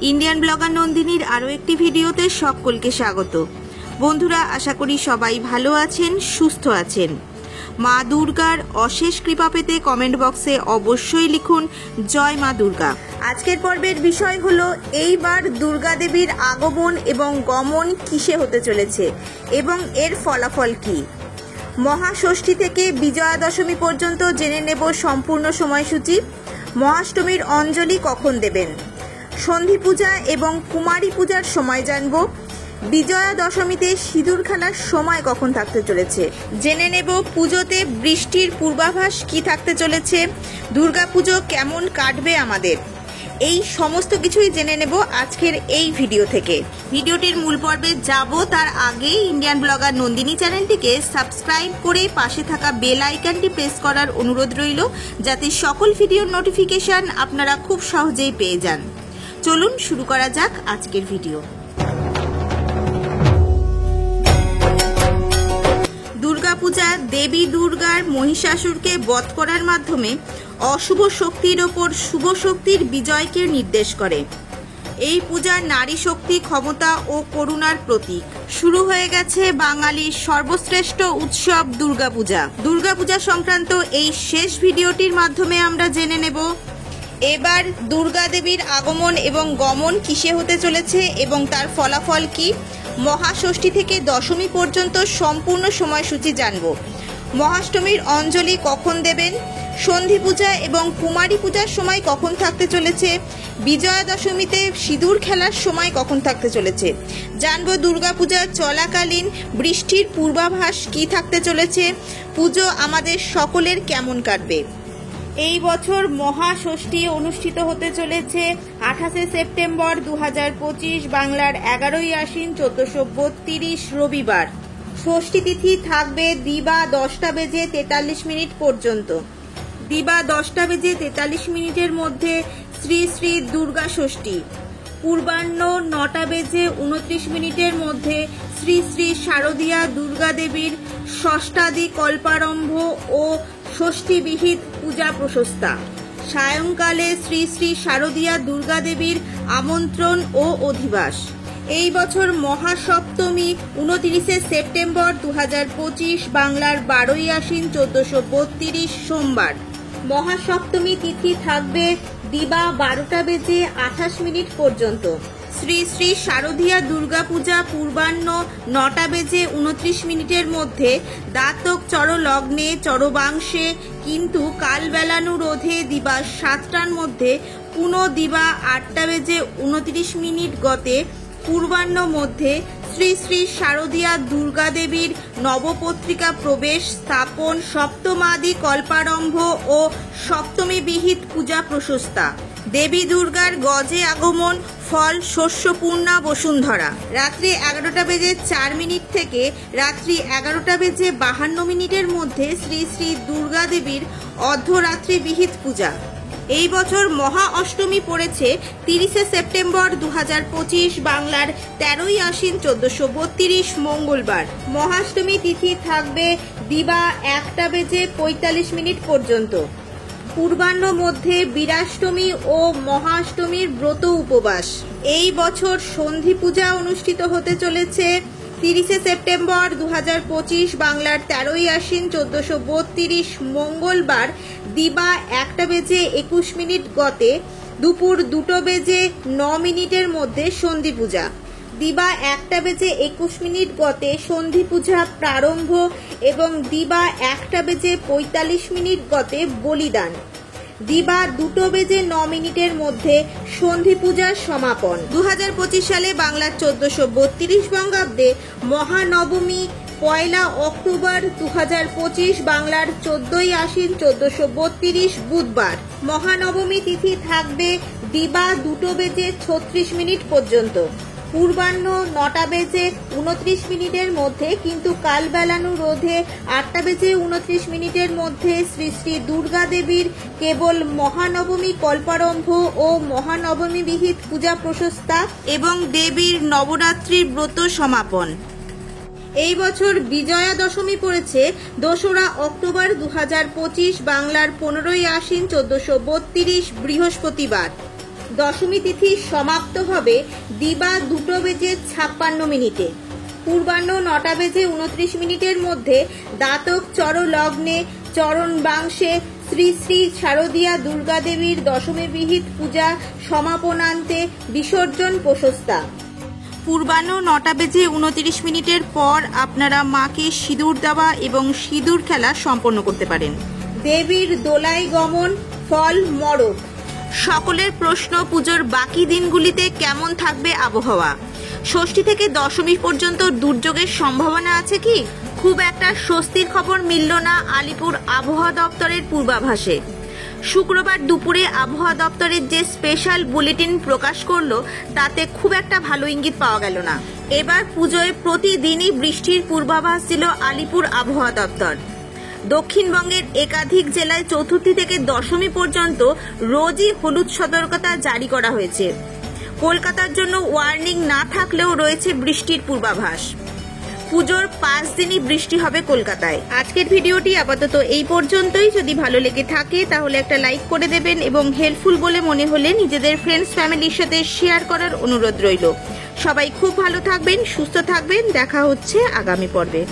Indian blogger নন্দিনীর আরও একটি ভিডিওতে সকলকে স্বাগত। বন্ধুরা, আশা করি সবাই ভালো আছেন, সুস্থ আছেন। মা দুর্গার অশেষ কৃপা পেতে কমেন্ট বক্সে অবশ্যই লিখুন জয় মা দুর্গা। আজকের পর্বের বিষয় হলো এইবার দুর্গা দেবীর আগমন এবং গমন কিসে হতে চলেছে এবং এর ফলাফল কি। মহাষষ্ঠী থেকে বিজয়া দশমী পর্যন্ত জেনে নেব সম্পূর্ণ সময়সূচি। মহাষ্টমীর অঞ্জলি কখন দেবেন, সন্ধি পূজা এবং কুমারী পূজার সময় জানব। বিজয়া দশমীতে সিঁদুর খেলার সময় কখন থাকতে চলেছে জেনে নেব। পুজোতে বৃষ্টির পূর্বাভাস কি থাকতে চলেছে, দুর্গাপুজো কেমন কাটবে আমাদের, এই সমস্ত কিছুই জেনে নেব আজকের এই ভিডিও থেকে। ভিডিওটির মূল পর্বে যাব তার আগে ইন্ডিয়ান ব্লগার নন্দিনী চ্যানেলটিকে সাবস্ক্রাইব করে পাশে থাকা বেল আইকনটি প্রেস করার অনুরোধ রইল, যাতে সকল ভিডিওর নোটিফিকেশন আপনারা খুব সহজেই পেয়ে যান। চলুন শুরু করা যাক আজকের ভিডিও। দুর্গাপূজা দেবী দুর্গার মহিষাসুরকে বধ করার মাধ্যমে অশুভ শক্তির ওপর শুভ শক্তির বিজয়কে নির্দেশ করে। এই পূজা নারী শক্তি, ক্ষমতা ও করুণার প্রতীক। শুরু হয়ে গেছে বাঙালির সর্বশ্রেষ্ঠ উৎসব দুর্গাপূজা। দুর্গাপূজা সংক্রান্ত এই শেষ ভিডিওটির মাধ্যমে আমরা জেনে নেব এবার দুর্গা দেবীর আগমন এবং গমন কিসে হতে চলেছে এবং তার ফলাফল কি। মহাষষ্ঠী থেকে দশমী পর্যন্ত সম্পূর্ণ সময়সূচি জানব। মহাষ্টমীর অঞ্জলি কখন দেবেন, সন্ধি পূজা এবং কুমারী পূজার সময় কখন থাকতে চলেছে, বিজয়া দশমীতে সিঁদুর খেলার সময় কখন থাকতে চলেছে জানব। দুর্গাপূজা চলাকালীন বৃষ্টির পূর্বাভাস কি থাকতে চলেছে, পুজো আমাদের সকলের কেমন কাটবে। এই বছর মহাষষ্ঠী অনুষ্ঠিত হতে চলেছে 28শে সেপ্টেম্বর 2025, বাংলার 11ই আশ্বিন 1432 রবিবার। ষষ্ঠী তিথি থাকবে দিবা 10:43 পর্যন্ত। দিবা 10:43 মধ্যে শ্রী শ্রী দুর্গা ষষ্ঠী, পূর্বাহ্ন 9:29 মধ্যে শ্রী শ্রী শারদীয়া দুর্গা দেবীর ষষ্ঠাদি কল্পারম্ভ ও ষষ্ঠী বিহিত পূজা প্রশস্তা। সায়ংকালে শ্রী শ্রী শারদীয়া দুর্গা দেবীর আমন্ত্রণ ও অধিবাস। এই বছর মহাসপ্তমী 29শে সেপ্টেম্বর 2025, বাংলার 12ই আশ্বিন 1432 সোমবার। মহাসপ্তমী তিথি থাকবে দিবা 12:28 পর্যন্ত। শ্রী শ্রী শারদীয়া দুর্গাপূজা পূর্বাহ্ন 9:29 মধ্যে দাতক চর লগ্নে চরবাংশে, কিন্তু কালবেলানুরোধে দিবা 7টার মধ্যে, পুনঃ দিবা 8:29 গতে পূর্বাহ্ন মধ্যে শ্রী শ্রী শারদীয়া দুর্গা দেবীর নবপত্রিকা প্রবেশ স্থাপন, সপ্তমাদি কল্পারম্ভ ও সপ্তমী বিহিত পূজা প্রশস্তা। দেবী দুর্গার গজে আগমন, ফল শস্যপূর্ণা বসুন্ধরা। রাত্রি 11:04 থেকে রাত্রি 11:52 মধ্যে শ্রী শ্রী দুর্গা দেবীর অর্ধরাত্রি বিহিত পূজা। এই বছর মহা অষ্টমী পড়েছে 30শে সেপ্টেম্বর 2025, বাংলার 13ই আশ্বিন 1432 মঙ্গলবার। মহাষ্টমী তিথি থাকবে দিবা 1:45 পর্যন্ত। পূর্বাহ্ন মধ্যে বীরাষ্টমী ও মহাষ্টমীর ব্রত উপবাস। এই বছর সন্ধি পূজা অনুষ্ঠিত হতে চলেছে 30শে সেপ্টেম্বর 2025, বাংলার 13ই আশ্বিন 1432 মঙ্গলবার। দিবা 1:21 গতে দুপুর 2:09 মধ্যে সন্ধি পূজা। দিবা 1:21 গতে সন্ধি পূজা প্রারম্ভ এবং দিবা 1:45 গতে বলিদান। দিবা 2:09 মধ্যে সন্ধি পূজার সমাপন। 2025 সালে বাংলার 1432 বঙ্গাব্দে মহানবমী 1 অক্টোবর 2025, বাংলার 14ই আশ্বিন 1432 বুধবার। মহানবমী তিথি থাকবে দিবা 2:36 পর্যন্ত। পূর্বাহ্ন 9:29 মধ্যে, কিন্তু কালবেলানুরোধে 8:29 মধ্যে শ্রী শ্রী দুর্গা দেবীর কেবল মহানবমী কল্পারম্ভ ও মহানবমী বিহিত পূজা প্রশস্তা এবং দেবীর নবরাত্রির ব্রত সমাপন। এই বছর বিজয়া দশমী পড়েছে 2রা অক্টোবর 2025, বাংলার 15ই আশ্বিন 1432 বৃহস্পতিবার। দশমী তিথি সমাপ্ত হবে দিবা 2:56 পূর্বাহ্ন 9:29 মধ্যে দাতক চর লগ্নে চরণবাংশে শ্রী শ্রী শারদীয়া দুর্গা দেবীর দশমী বিহিত পূজা সমাপনান্তে বিসর্জন প্রশস্তা। পূর্বাহ্ন 9:29 পর আপনারা মাকে সিঁদুর দেওয়া এবং সিঁদুর খেলা সম্পন্ন করতে পারেন। দেবীর দোলাই গমন, ফল মড়ক। সকলের প্রশ্ন, পুজোর বাকি দিনগুলিতে কেমন থাকবে আবহাওয়া? ষষ্ঠী থেকে দশমী পর্যন্ত দুর্যোগের সম্ভাবনা আছে কি? খুব একটা স্বস্তির খবর মিলল না আলিপুর আবহাওয়া দপ্তরের পূর্বাভাসে। শুক্রবার দুপুরে আবহাওয়া দপ্তরের যে স্পেশাল বুলেটিন প্রকাশ করলো তাতে খুব একটা ভালো ইঙ্গিত পাওয়া গেল না। এবার পুজোয় প্রতিদিনই বৃষ্টির পূর্বাভাস দিল আলিপুর আবহাওয়া দপ্তর। দক্ষিণবঙ্গের একাধিক জেলায় চতুর্থী থেকে দশমী পর্যন্ত রোজই হলুদ সতর্কতা জারি করা হয়েছে। কলকাতার জন্য ওয়ার্নিং না থাকলেও রয়েছে বৃষ্টির পূর্বাভাস। পুজোর 5 দিনই বৃষ্টি হবে কলকাতায়। আজকের ভিডিওটি আপাতত এই পর্যন্তই। যদি ভালো লেগে থাকে তাহলে একটা লাইক করে দেবেন এবং হেল্পফুল বলে মনে হলে নিজেদের ফ্রেন্ডস ফ্যামিলির সাথে শেয়ার করার অনুরোধ রইল। সবাই খুব ভালো থাকবেন, সুস্থ থাকবেন। দেখা হচ্ছে আগামী পর্বে।